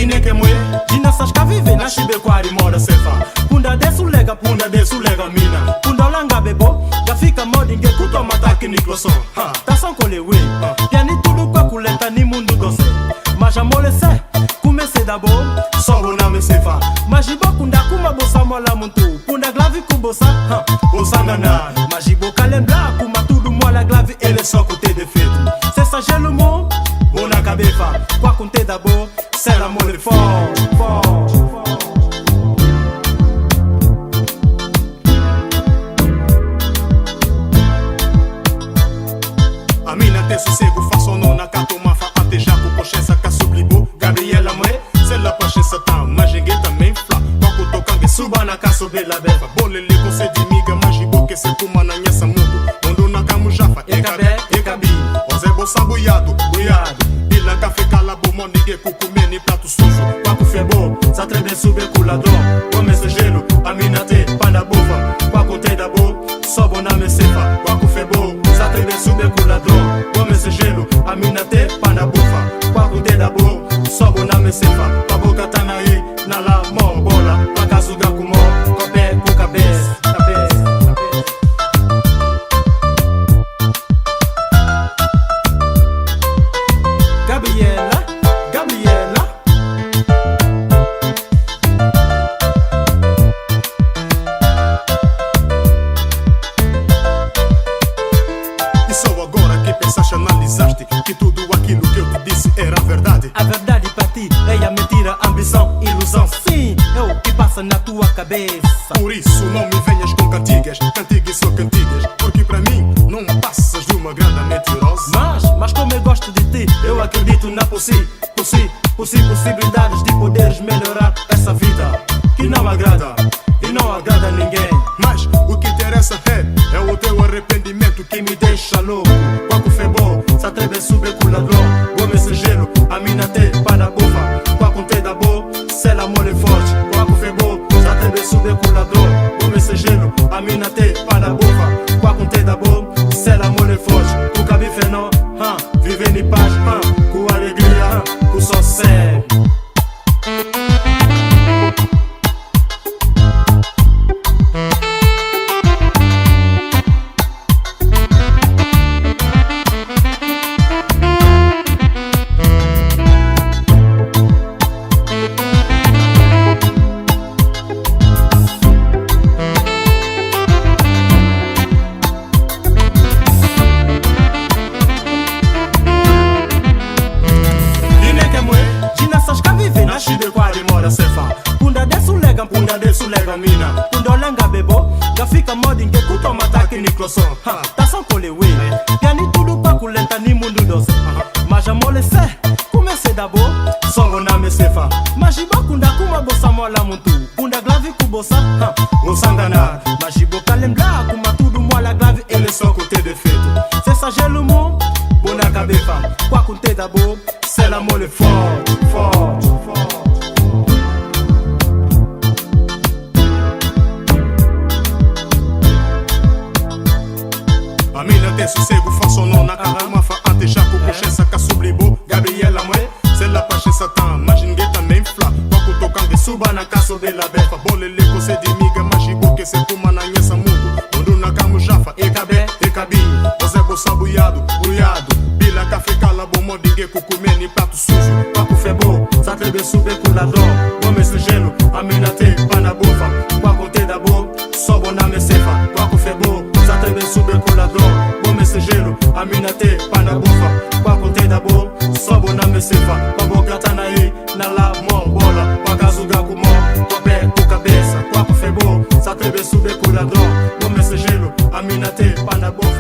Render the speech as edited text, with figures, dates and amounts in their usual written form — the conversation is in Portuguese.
Ine que mwe, dina sashka vive na shibe kwari mora sefa. Punda desu lega mina. Punda langa bebo, gafika modi nge kuto mataki ni kloson. Tasan kole we, piani tudu kwa kuleta ni mundu dose. Maja mole se, kumese dabo, songo na me sefa. Majibo kunda kuma bosa mola muntu. Punda glavi kubosa, bosanga na. Majibo kalembla kuma tudu mola glavi ele soko te defeito. C'est ça j'ai le mot, on a cabefa. Kwa kunte dabo, c'est la mole fort. Amina te sossego, faço não na cato mafa ate jaco pochessa casublibo. Gabriela mãe, c'est la pochessa tam, majingue também fla. Toco tocangue suba na caso bela befa. Bolele conse de miga, majibo que se puma na nhessa mundo. Mundo na camu jafa, ekabi. Oze bolsa buiado. Bila café calabo, mondigue cucumene prato sujo. Quaco febo, sa trebe sube culador. Come esse gelo, amina te panda bufa. Quaco te da bo, sobo na me sefa. Quaco febo, sa trebe sube culador. Come esse gelo, amina te panda bufa. Quaco te da bo, sobo na me sefa. Pa boca tá na aí, na la mo bola. Pa casuga com mo, copé com cabeça. Gabriela. E só agora que pensaste, analisaste que tudo aquilo que eu te disse era verdade. A verdade pra ti é a mentira, ambição, ilusão. Sim, é o que passa na tua cabeça. Por isso não me venhas com cantigas, cantigas só cantigas. Porque pra mim não passas de uma grande mentirosa. Mas como eu gosto de ti, eu acredito na possibilidades de poderes melhorar essa vida que não agrada e não agrada a ninguém. Mas o que interessa é o teu arrependimento que me deixa louco. Quaco febo, se atreve subir culador. Gome esse gelo, a mina te para bufa. Quaco te da bo, se la mole forte. Quaco febo, se atreve subir culador. Gome esse gelo, a mina te para bufa. Quaco te da bo, se la mole forte. Tu cabe fenó, vive em paz, com alegria, com sossego. Punda desu lega mina. Punda langa bebo, gafika modi nge kuto mataki ni kloson. Tasan kole we, piani tudu pa kulenta ni mundu dose. Maja mole se, kumese dabo, songo na me sefa. Majibo kunda kuma bosa mola muntu. Punda glavi kubosa, osanga na. Majibo kalembla kuma tudu mola glavi ele soko te defeito. C'est ça j'ai le mot, bona cabefa. Kwa kunte dabo, c'est la mole fort. Amina te sossego, faço não na cara mafa ante jaco pochessa casublibo. Gabriela mãe, c'est la pachessa tam, mas ninguém também fla. Toco tocangue suba na caso de la befa. Bolele conse de miga, majibo que se puma na nhessa mundo. Mundo na camu jafa, ekabi. Oze bolsa buiado. Bila café calabo, modingue cucumene prato sujo. Quaco febo, sa trebe sube culador. Gome esse gelo, amina te pana bufa. Quaco te da bo, sobo na me sefa. Quaco febo, sa trebe sube culador. Gome esse gelo, amina te pana bufa. Quaco te da bo, sobo na me sefa. Pa boca tá na aí, na la mo bola. Pa casuga com mo, copé com cabeça. Quaco febo, sa trebe sube culador. Gome esse gelo, amina te pana bufa.